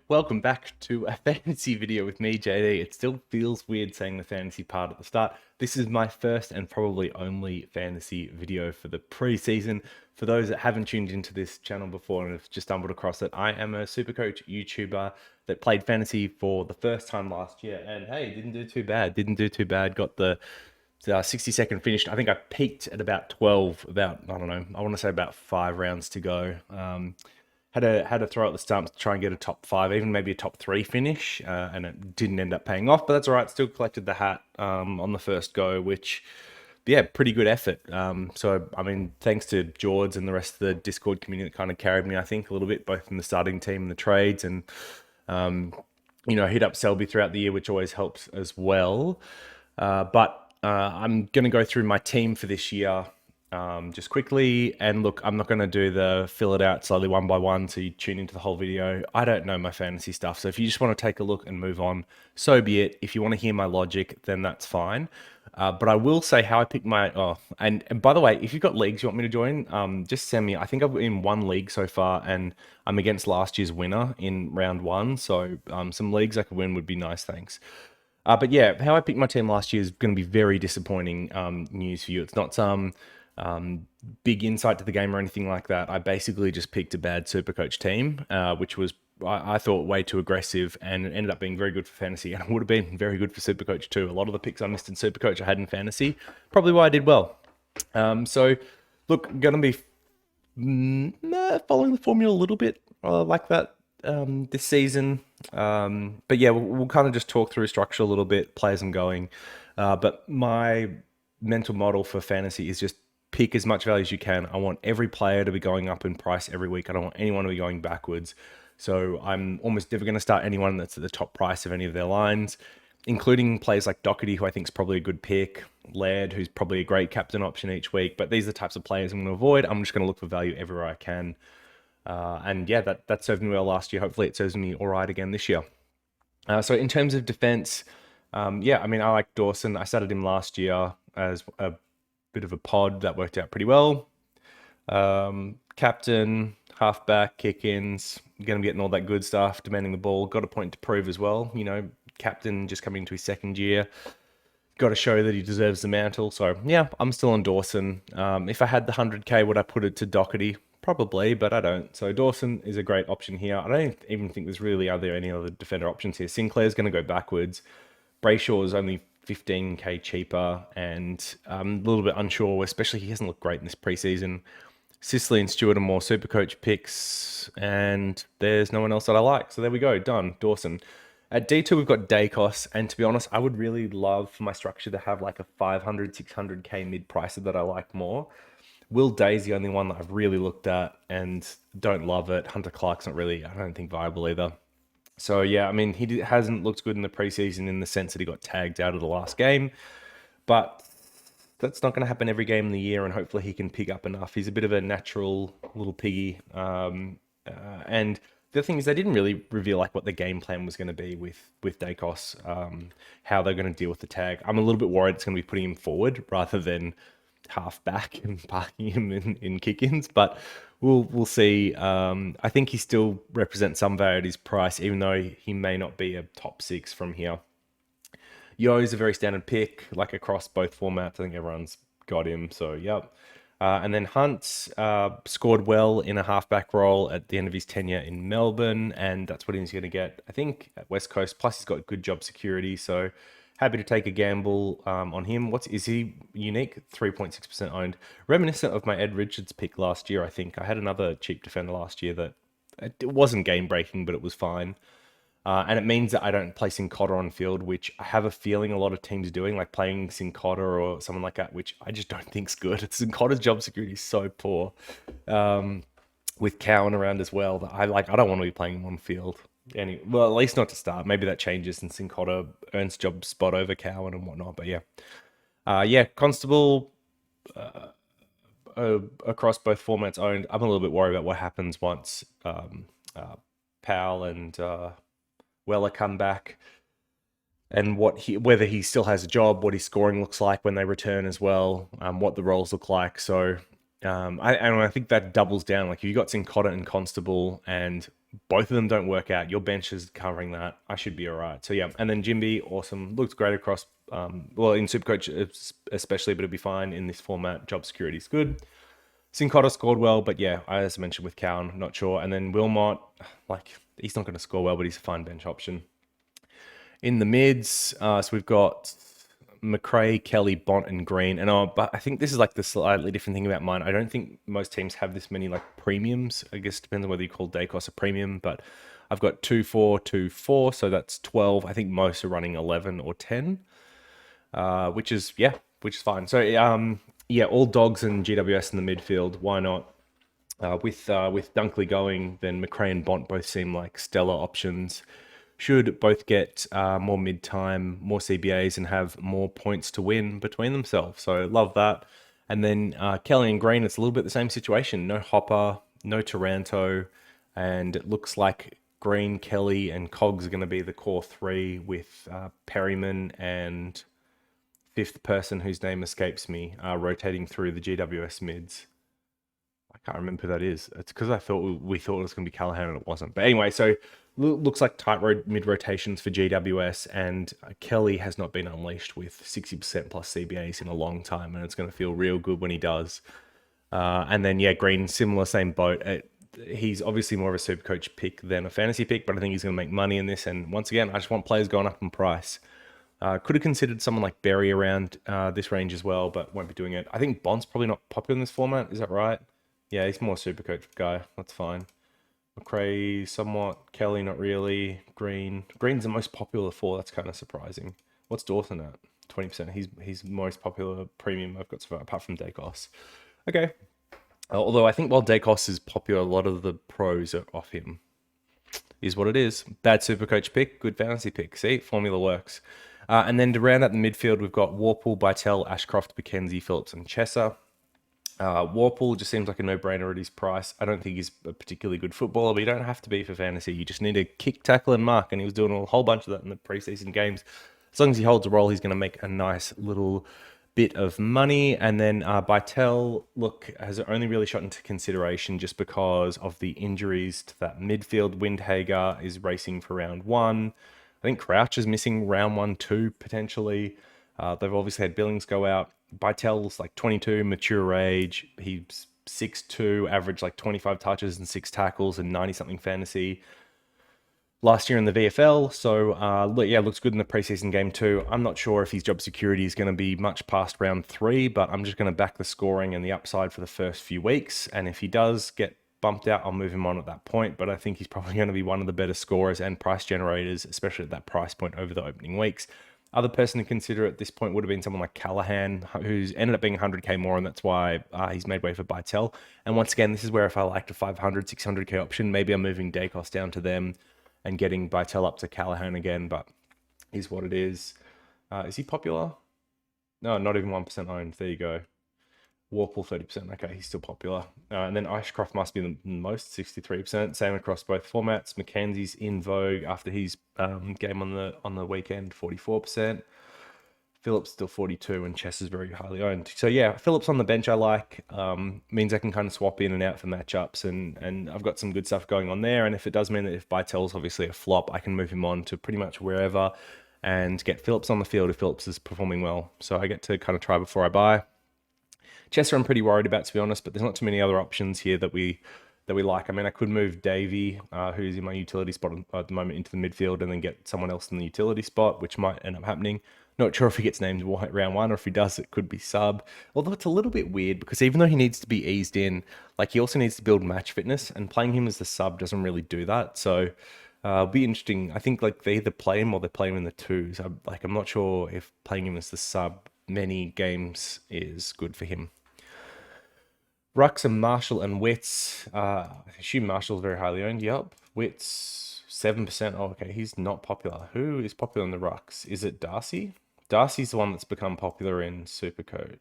Welcome back to a fantasy video with me, JD. It still feels weird saying the fantasy part at the start. This is my first and probably only fantasy video for the preseason. For those that haven't tuned into this channel before and have just stumbled across it, I am a Supercoach YouTuber that played fantasy for the first time last year. And hey, didn't do too bad. Got the 60-second finish. I think I peaked at about 12, I don't know, I want to say about 5 rounds to go. Had to throw out the stumps to try and get a top 5, even maybe a top 3 finish, and it didn't end up paying off, but that's all right. Still collected the hat on the first go, which, yeah, pretty good effort. So, I mean, thanks to George and the rest of the Discord community that kind of carried me, I think, a little bit, both in the starting team and the trades, and, hit up Selby throughout the year, which always helps as well. But I'm going to go through my team for this year just quickly, and look, I'm not going to do the fill it out slowly one by one so you tune into the whole video. I don't know my fantasy stuff, so if you just want to take a look and move on, so be it. If you want to hear my logic, then that's fine. But I will say how I pick my and by the way, if you've got leagues you want me to join, just send me. I think I'm in one league so far, and I'm against last year's winner in round 1, so some leagues I could win would be nice, thanks. But yeah, how I picked my team last year is going to be very disappointing news for you. It's not some big insight to the game or anything like that. I basically just picked a bad Supercoach team, which was, I thought, way too aggressive, and it ended up being very good for fantasy, and it would have been very good for Supercoach too. A lot of the picks I missed in Supercoach I had in fantasy, probably why I did well. So, look, going to be following the formula a little bit like that this season. But yeah, we'll kind of just talk through structure a little bit, players I'm going. But my mental model for fantasy is just pick as much value as you can. I want every player to be going up in price every week. I don't want anyone to be going backwards. So I'm almost never going to start anyone that's at the top price of any of their lines, including players like Doherty, who I think is probably a good pick, Laird, who's probably a great captain option each week. But these are the types of players I'm going to avoid. I'm just going to look for value everywhere I can. And yeah, that served me well last year. Hopefully it serves me all right again this year. So in terms of defense, yeah, I mean, I like Dawson. I started him last year as a bit of a pod. That worked out pretty well. Captain, halfback, kick-ins, going to be getting all that good stuff, demanding the ball. Got a point to prove as well. Captain just coming into his second year. Got to show that he deserves the mantle. So yeah, I'm still on Dawson. If I had the 100k, would I put it to Doherty? Probably, but I don't. So Dawson is a great option here. I don't even think there's really, are there any other defender options here? Sinclair's going to go backwards. Brayshaw is only 15k cheaper, and I'm a little bit unsure, especially he hasn't looked great in this preseason. Sicily and Stewart are more Supercoach picks, and there's no one else that I like. So there we go, done, Dawson. At D2, we've got Dacos, and to be honest, I would really love for my structure to have like a 500, 600k mid-pricer that I like more. Will Day's the only one that I've really looked at and don't love it. Hunter Clark's not really, I don't think, viable either. So yeah, I mean, he hasn't looked good in the preseason in the sense that he got tagged out of the last game, but that's not going to happen every game in the year, and hopefully he can pick up enough. He's a bit of a natural little piggy. And the thing is, they didn't really reveal like what the game plan was going to be with Dacos, how they're going to deal with the tag. I'm a little bit worried it's going to be putting him forward rather than half back and parking him in kick-ins, but we'll see. I think he still represents some value at his price, even though he may not be a top 6 from here. Yo is a very standard pick, like across both formats. I think everyone's got him, so yep. And then Hunt scored well in a halfback role at the end of his tenure in Melbourne, and that's what he's going to get, I think, at West Coast. Plus, he's got good job security, so happy to take a gamble on him. Is he unique? 3.6% owned. Reminiscent of my Ed Richards pick last year, I think. I had another cheap defender last year that it wasn't game-breaking, but it was fine. And it means that I don't play Sincotta on field, which I have a feeling a lot of teams are doing, like playing Sincotta or someone like that, which I just don't think's good. Sincotta's job security is so poor, with Cowan around as well, that I don't want to be playing him on field. Well, at least not to start. Maybe that changes and Sincotta earns job spot over Cowan and whatnot. But yeah, yeah, Constable across both formats owned. I'm a little bit worried about what happens once Powell and Weller come back, and whether he still has a job, what his scoring looks like when they return as well, what the roles look like. So I think that doubles down. Like if you got Sincotta and Constable, and both of them don't work out, your bench is covering that. I should be all right. So yeah, and then Jimby, awesome, looks great across. Well, in Supercoach especially, but it'll be fine in this format. Job security is good. Sincotta scored well, but yeah, as I mentioned with Cowan, not sure. And then Wilmot, like he's not going to score well, but he's a fine bench option. In the mids, so we've got McRae, Kelly, Bont, and Green. And but I think this is like the slightly different thing about mine. I don't think most teams have this many like premiums. I guess it depends on whether you call Dacos a premium, but I've got 2, 4, 2, 4, so that's 12. I think most are running 11 or 10, which is fine. So yeah, all dogs and GWS in the midfield. Why not? With Dunkley going, then McRae and Bont both seem like stellar options. Should both get more mid-time, more CBAs, and have more points to win between themselves. So love that. And then Kelly and Green, it's a little bit the same situation. No Hopper, no Taranto, and it looks like Green, Kelly, and Cogs are going to be the core three, with Perryman and fifth person whose name escapes me rotating through the GWS mids. I can't remember who that is. It's because I thought we thought it was going to be Callahan and it wasn't. But anyway, so looks like tight mid rotations for GWS, and Kelly has not been unleashed with 60% plus CBAs in a long time, and it's going to feel real good when he does. And then yeah, Green, similar, same boat. He's obviously more of a super coach pick than a fantasy pick, but I think he's going to make money in this. And once again, I just want players going up in price. Could have considered someone like Berry around this range as well, but won't be doing it. I think Bond's probably not popular in this format. Is that right? Yeah, he's more super coach guy. That's fine. McRae, somewhat. Kelly, not really. Green's the most popular four. That's kind of surprising. What's Dawson at? 20%. He's most popular premium I've got so far, apart from Dacos. Okay. Although I think while Dacos is popular, a lot of the pros are off him. Is what it is. Bad super coach pick, good fantasy pick. See, formula works. And then to round out the midfield, we've got Warple, Bytel, Ashcroft, McKenzie, Phillips, and Chesser. Warple just seems like a no-brainer at his price. I don't think he's a particularly good footballer, but you don't have to be for fantasy. You just need to kick, tackle, and mark, and he was doing a whole bunch of that in the preseason games. As long as he holds a role, he's going to make a nice little bit of money. And then Bytel, look, has only really shot into consideration just because of the injuries to that midfield. Windhager is racing for round 1. I think Crouch is missing round 1 too, potentially. They've obviously had Billings go out. Bytel's like 22, mature age. He's 6'2", averaged like 25 touches and 6 tackles and 90-something fantasy last year in the VFL. So, yeah, looks good in the preseason game too. I'm not sure if his job security is going to be much past round 3, but I'm just going to back the scoring and the upside for the first few weeks. And if he does get bumped out, I'll move him on at that point. But I think he's probably going to be one of the better scorers and price generators, especially at that price point over the opening weeks. Other person to consider at this point would have been someone like Callahan, who's ended up being 100k more, and that's why he's made way for Bytel. And once again, this is where if I liked a 500, 600k option, maybe I'm moving Dacos down to them and getting Bytel up to Callahan again, but is what it is. Is he popular? No, not even 1% owned. There you go. Warple 30%. Okay, he's still popular. And then Ashcroft must be the most, 63%. Same across both formats. Mackenzie's in vogue after his game on the weekend, 44%. Phillips still 42, and Chess is very highly owned. So yeah, Phillips on the bench I like. Means I can kind of swap in and out for matchups, and I've got some good stuff going on there. And if it does mean that if Bytel's obviously a flop, I can move him on to pretty much wherever and get Phillips on the field if Phillips is performing well. So I get to kind of try before I buy. Chester I'm pretty worried about, to be honest, but there's not too many other options here that we like. I mean, I could move Davey, who's in my utility spot at the moment, into the midfield and then get someone else in the utility spot, which might end up happening. Not sure if he gets named round 1, or if he does, it could be sub. Although it's a little bit weird because even though he needs to be eased in, like he also needs to build match fitness, and playing him as the sub doesn't really do that. So it'll be interesting. I think like they either play him or they play him in the twos. I'm not sure if playing him as the sub many games is good for him. Rucks and Marshall and Wits. I assume Marshall's very highly owned. Yep. Wits, 7%. Oh, okay. He's not popular. Who is popular in the Rucks? Is it Darcy? Darcy's the one that's become popular in Supercoach.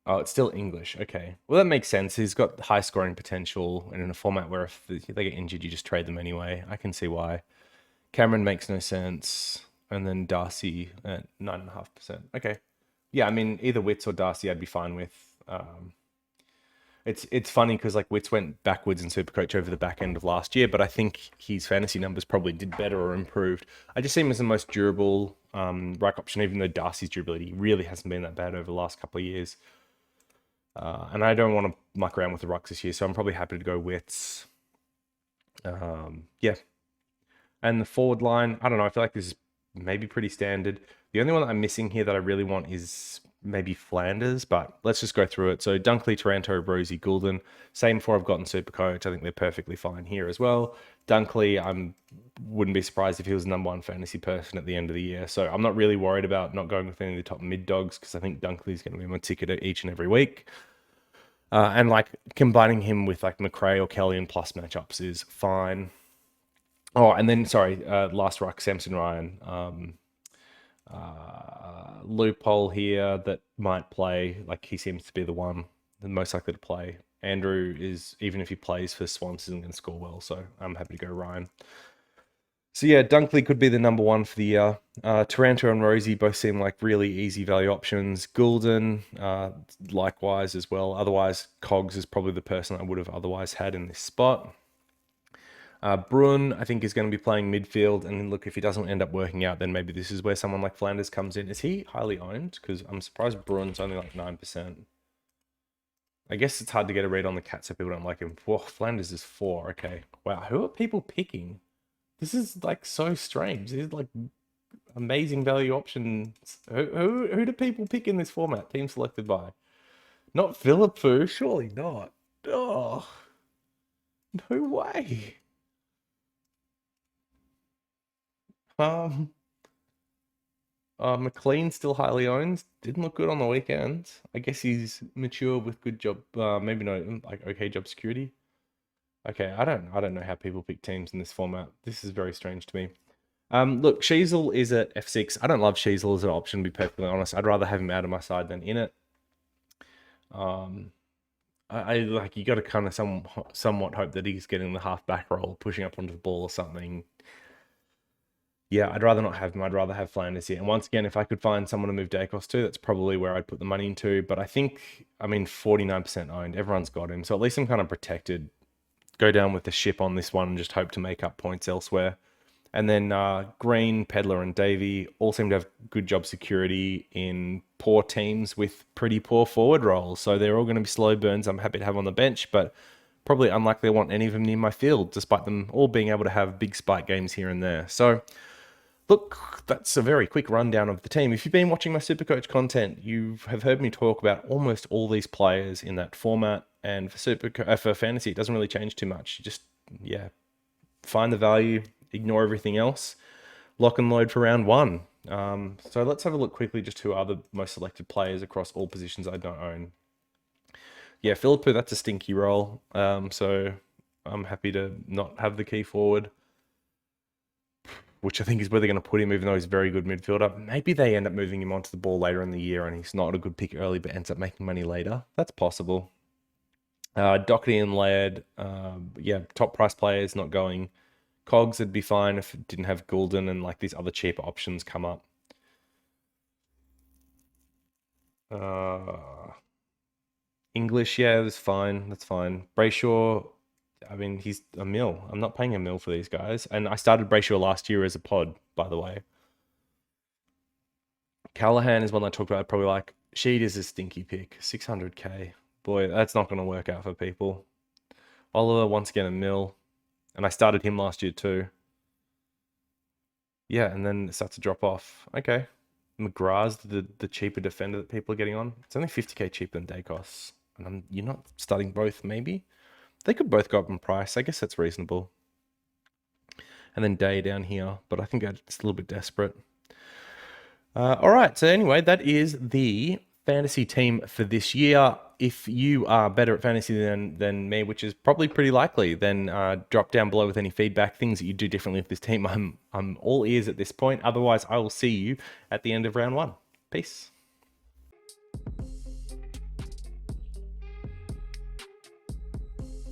Oh, it's still English. Okay. Well, that makes sense. He's got high scoring potential, and in a format where if they get injured, you just trade them anyway. I can see why. Cameron makes no sense. And then Darcy at 9.5%. Okay. yeah, I mean, either Wits or Darcy I'd be fine with. It's funny because like Wits went backwards in Supercoach over the back end of last year, but I think his fantasy numbers probably did better or improved. I just see him as the most durable ruck option, even though Darcy's durability really hasn't been that bad over the last couple of years. And I don't want to muck around with the rucks this year, so I'm probably happy to go Wits. Yeah. And the forward line, I don't know, I feel like this is maybe pretty standard. The only one that I'm missing here that I really want is maybe Flanders, but let's just go through it. So Dunkley, Taranto, Rosie, Goulden, same four I've got in Supercoach. I think they're perfectly fine here as well. Dunkley, I wouldn't be surprised if he was the number one fantasy person at the end of the year. So I'm not really worried about not going with any of the top mid dogs because I think Dunkley's going to be my ticket each and every week. And like combining him with like McRae or Kelly in plus matchups is fine. Oh, and then sorry, last ruck, Samson Ryan. Loophole here that might play. Like he seems to be the one the most likely to play. Andrew is, even if he plays for Swans, isn't going to score well, so I'm happy to go Ryan. So yeah, Dunkley could be the number one for the year. Taranto and Rosie both seem like really easy value options. Goulden, likewise as well. Otherwise, Cogs is probably the person I would have otherwise had in this spot. Bruin, I think, is going to be playing midfield. And look, if he doesn't end up working out, then maybe this is where someone like Flanders comes in. Is he highly owned? Because I'm surprised Bruin's only like 9%. I guess it's hard to get a read on the cat, so people don't like him. Whoa, Flanders is 4. Okay. Wow, who are people picking? This is like so strange. These are like amazing value options. Who do people pick in this format? Team selected by? Not Philippou, surely not. Oh, no way. McLean's still highly owned. Didn't look good on the weekend. I guess he's mature with good job. Maybe no, like okay job security. Okay, I don't know how people pick teams in this format. This is very strange to me. Look, Sheasel is at F6. I don't love Sheasel as an option, to be perfectly honest. I'd rather have him out of my side than in it. I like you got to kind of somewhat hope that he's getting the half back roll, pushing up onto the ball or something. Yeah, I'd rather not have him. I'd rather have Flanders here. And once again, if I could find someone to move Dacos to, that's probably where I'd put the money into. But I think, I mean, 49% owned. Everyone's got him. So at least I'm kind of protected. Go down with the ship on this one and just hope to make up points elsewhere. And then Green, Pedler, and Davey all seem to have good job security in poor teams with pretty poor forward roles. So they're all going to be slow burns I'm happy to have on the bench, but probably unlikely I want any of them near my field, despite them all being able to have big spike games here and there. So look, that's a very quick rundown of the team. If you've been watching my Supercoach content, you have heard me talk about almost all these players in that format. And for fantasy, it doesn't really change too much. You just, yeah, find the value, ignore everything else, lock and load for round one. So let's have a look quickly just who are the most selected players across all positions I don't own. Yeah, Philippou, that's a stinky roll. So I'm happy to not have the key forward, which I think is where they're going to put him, even though he's a very good midfielder. Maybe they end up moving him onto the ball later in the year and he's not a good pick early, but ends up making money later. That's possible. Doherty and Laird, yeah, top price players not going. Cogs would be fine if it didn't have Goulden and like these other cheaper options come up. English, yeah, that's fine. That's fine. Brayshaw, I mean, he's a mil. I'm not paying a mil for these guys. And I started Brayshaw last year as a pod, by the way. Callahan is one I talked about. Probably like Sheed is a stinky pick. 600k. Boy, that's not going to work out for people. Oliver, once again, a mil. And I started him last year too. Yeah, and then it starts to drop off. Okay. McGrath's the cheaper defender that people are getting on. It's only 50k cheaper than Dacos. And you're not starting both, maybe? They could both go up in price. I guess that's reasonable. And then Day down here. But I think it's a little bit desperate. All right. So anyway, that is the fantasy team for this year. If you are better at fantasy than me, which is probably pretty likely, then drop down below with any feedback, things that you do differently with this team. I'm all ears at this point. Otherwise, I will see you at the end of round one. Peace.